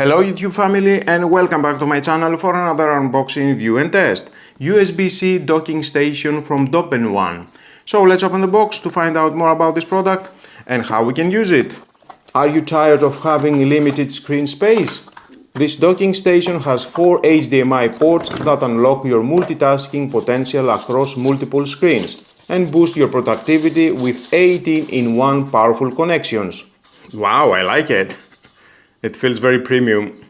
Hello YouTube family and welcome back to my channel for another unboxing, review and test. USB-C docking station from Tobenone. So let's open the box to find out more about this product and how we can use it. Are you tired of having limited screen space? This docking station has 4 HDMI ports that unlock your multitasking potential across multiple screens and boost your productivity with 18-in-1 powerful connections. Wow, I like it! It feels very premium.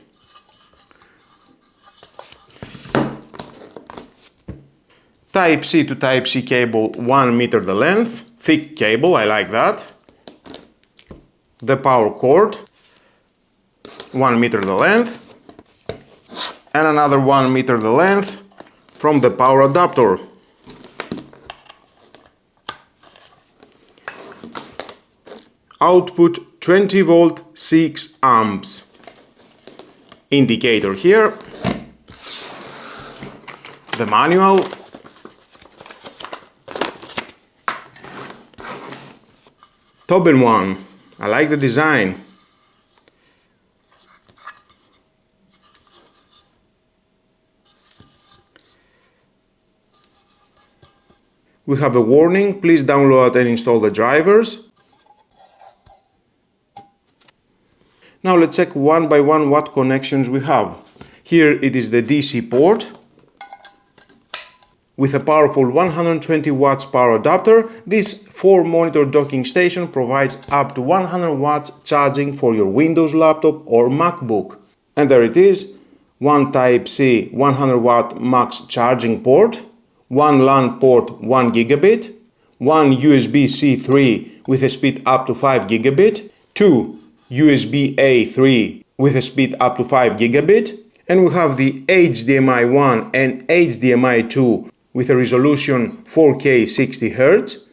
Type-C to Type-C cable 1 meter the length, thick cable, I like that. The power cord, 1 meter the length, and another 1 meter the length from the power adapter. Output 20 volt 6 amps. Indicator here. The manual. Tobenone. I like the design. We have a warning, please download and install the drivers. Now let's check one by one what connections we have. Here it is the DC port with a powerful 120 watts power adapter. This 4-monitor docking station provides up to 100 watts charging for your Windows laptop or MacBook. And there it is, one Type-C 100 watt max charging port, one LAN port 1 gigabit, one USB-C 3 with a speed up to 5 gigabit, two USB-A 3 with a speed up to 5 gigabit, and we have the HDMI 1 and HDMI 2 with a resolution 4K 60 Hz.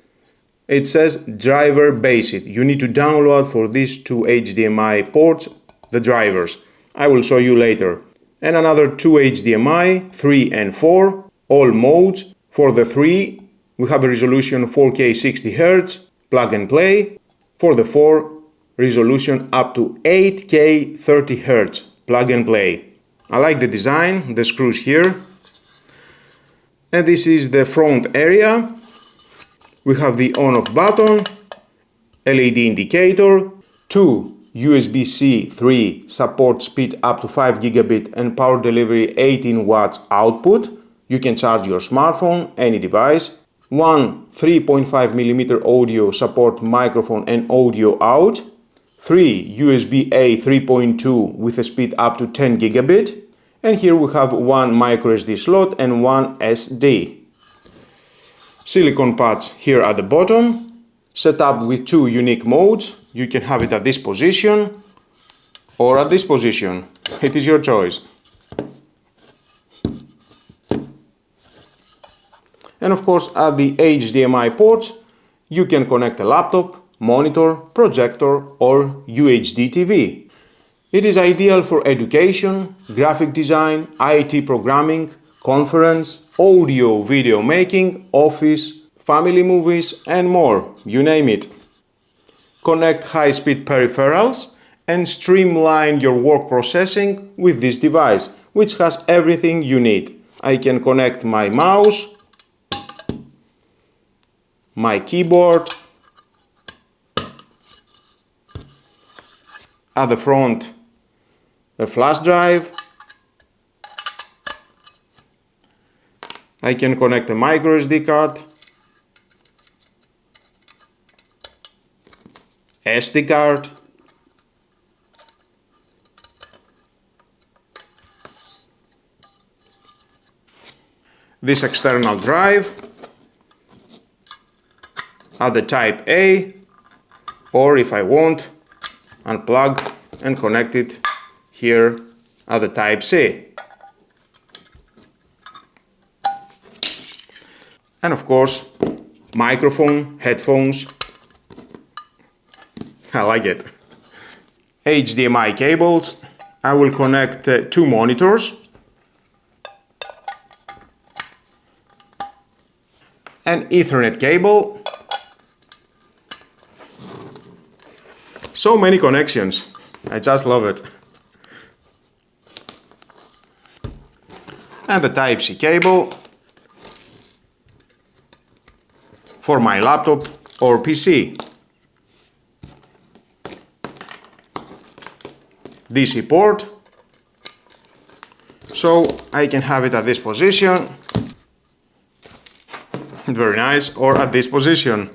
It says driver basic. You need to download for these two HDMI ports the drivers. I will show you later. And another two HDMI 3 and 4, all modes. For the 3 we have a resolution 4K 60 Hz, plug and play. For the 4, resolution up to 8K 30 Hz, plug and play. I like the design, the screws here. And this is the front area. We have the on-off button, LED indicator, two USB-C 3 support speed up to 5 gigabit and power delivery 18 watts output. You can charge your smartphone, any device. One 3.5mm audio support microphone and audio out. 3 USB-A 3.2 with a speed up to 10 gigabit. And here we have one microSD slot and one SD. Silicone pads here at the bottom, set up with two unique modes. You can have it at this position or at this position. It is your choice. And of course at the HDMI ports you can connect a laptop, monitor, projector or UHD TV. It is ideal for education, graphic design, IT programming, conference, audio, video making, office, family movies and more, you name it. Connect high-speed peripherals and streamline your work processing with this device, which has everything you need. I can connect my mouse, my keyboard, at the front a flash drive. I can connect a microSD card, SD card, this external drive at the Type A, or if I want, unplug and connect it here at the Type-C. And of course, microphone, headphones. I like it. HDMI cables. I will connect two monitors. An Ethernet cable. So many connections. I just love it. and the Type-C cable for my laptop or PC. DC port, so I can have it at this position, very nice, or at this position.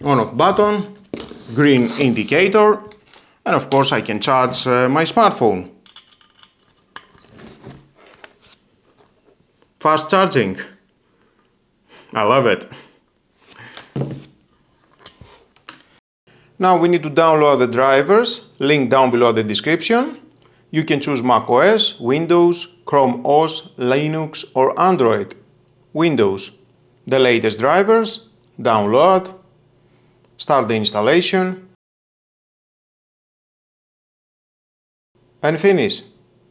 On-off button, green indicator, and of course I can charge my smartphone. Fast charging. I love it. Now we need to download the drivers, link down below the description. You can choose Mac OS, Windows, Chrome OS, Linux or Android. Windows. The latest drivers, download, start the installation, and finish.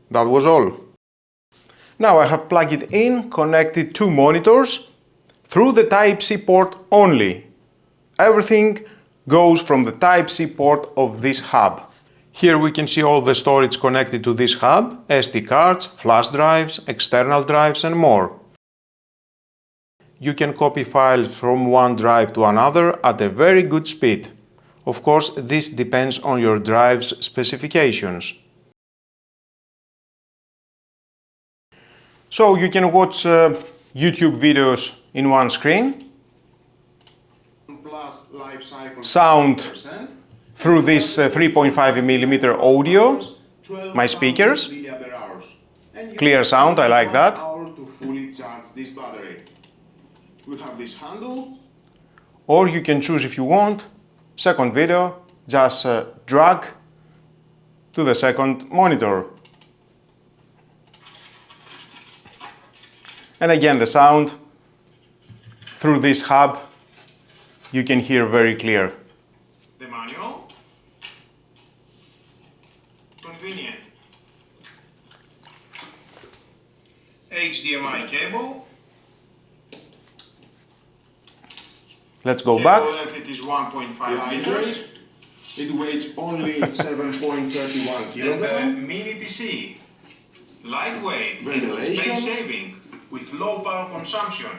That was all. Now I have plugged it in, connected two monitors through the Type-C port only. Everything goes from the Type-C port of this hub. Here we can see all the storage connected to this hub, SD cards, flash drives, external drives and more. You can copy files from one drive to another at a very good speed. Of course, this depends on your drive's specifications. So you can watch YouTube videos in one screen, sound through this 3.5mm audio, my speakers, clear sound, I like that. We have this handle, or you can choose if you want, second video, just drag to the second monitor. And again the sound through this hub you can hear very clear. The manual, convenient. HDMI cable. Let's go back. It is 1.5 meters. It weighs only 7.31 kilograms. Mini PC, lightweight, ventilation, space saving, with low power consumption.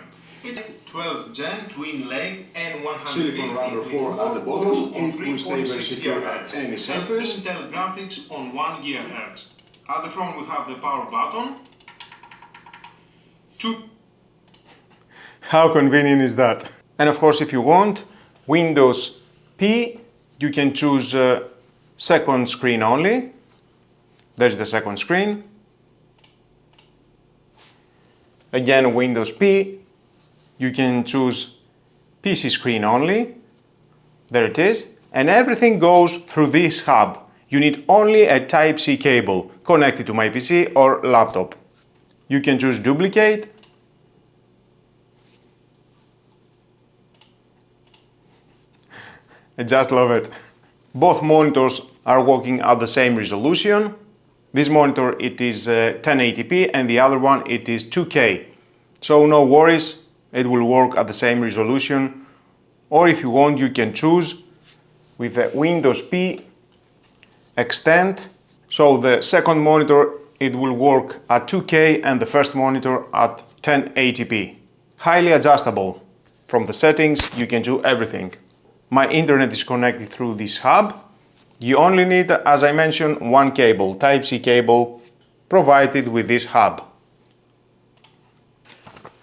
It's 12 Gen twin leg and 150 silicone rubber for at the bottom. It will stay very secure at any surface. Intel graphics on 1 GHz. At the front we have the power button. How convenient is that? And of course, if you want Windows P, you can choose second screen only. There's the second screen. Again, Windows P, you can choose PC screen only. There it is. And everything goes through this hub. You need only a Type-C cable connected to my PC or laptop. You can choose duplicate. I just love it. Both monitors are working at the same resolution. This monitor it is 1080p and the other one it is 2K. So no worries, it will work at the same resolution. Or if you want, you can choose with the Windows P extend. So the second monitor it will work at 2K and the first monitor at 1080p. Highly adjustable. From the settings you can do everything. My internet is connected through this hub. You only need, as I mentioned, one cable, Type-C cable, provided with this hub.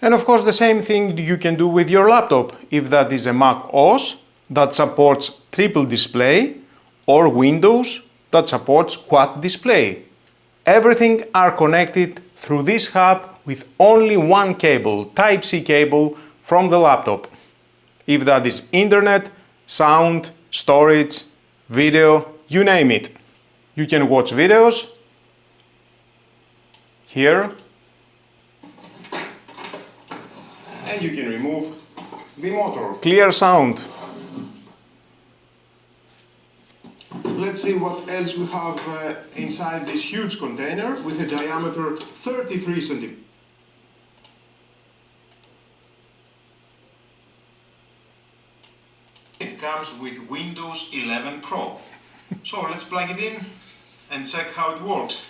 And of course the same thing you can do with your laptop, if that is a Mac OS that supports triple display or Windows that supports quad display. Everything are connected through this hub with only one cable, Type-C cable from the laptop. If that is internet, sound, storage, video, you name it. You can watch videos here and you can remove the motor. Clear sound. Let's see what else we have inside this huge container with a diameter 33 centimeters. comes with Windows 11 Pro. So let's plug it in and check how it works.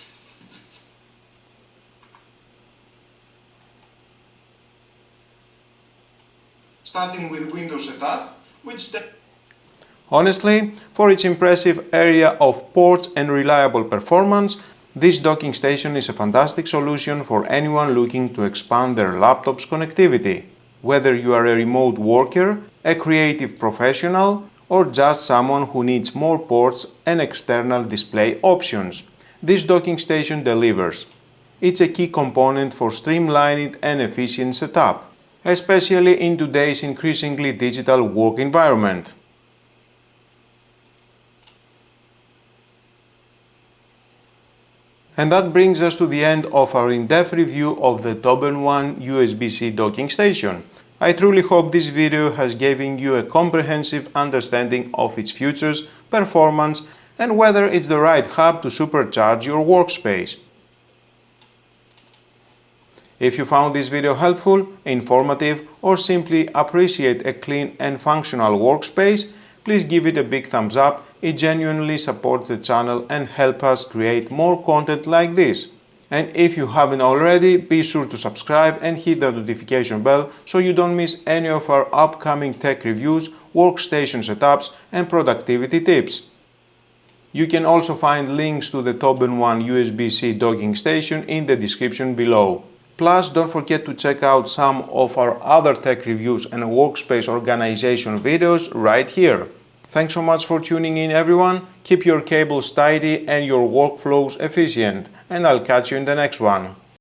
Starting with Windows setup, honestly, for its impressive area of ports and reliable performance, this docking station is a fantastic solution for anyone looking to expand their laptop's connectivity. Whether you are a remote worker, a creative professional, or just someone who needs more ports and external display options, this docking station delivers. It's a key component for streamlined and efficient setup, especially in today's increasingly digital work environment. And that brings us to the end of our in-depth review of the Tobenone USB-C docking station. I truly hope this video has given you a comprehensive understanding of its features, performance, and whether it's the right hub to supercharge your workspace. If you found this video helpful, informative, or simply appreciate a clean and functional workspace, please give it a big thumbs up. It genuinely supports the channel and helps us create more content like this. And if you haven't already, be sure to subscribe and hit the notification bell so you don't miss any of our upcoming tech reviews, workstation setups, and productivity tips. You can also find links to the Tobenone USB-C docking station in the description below. Plus, don't forget to check out some of our other tech reviews and workspace organization videos right here. Thanks so much for tuning in, everyone. Keep your cables tidy and your workflows efficient, and I'll catch you in the next one.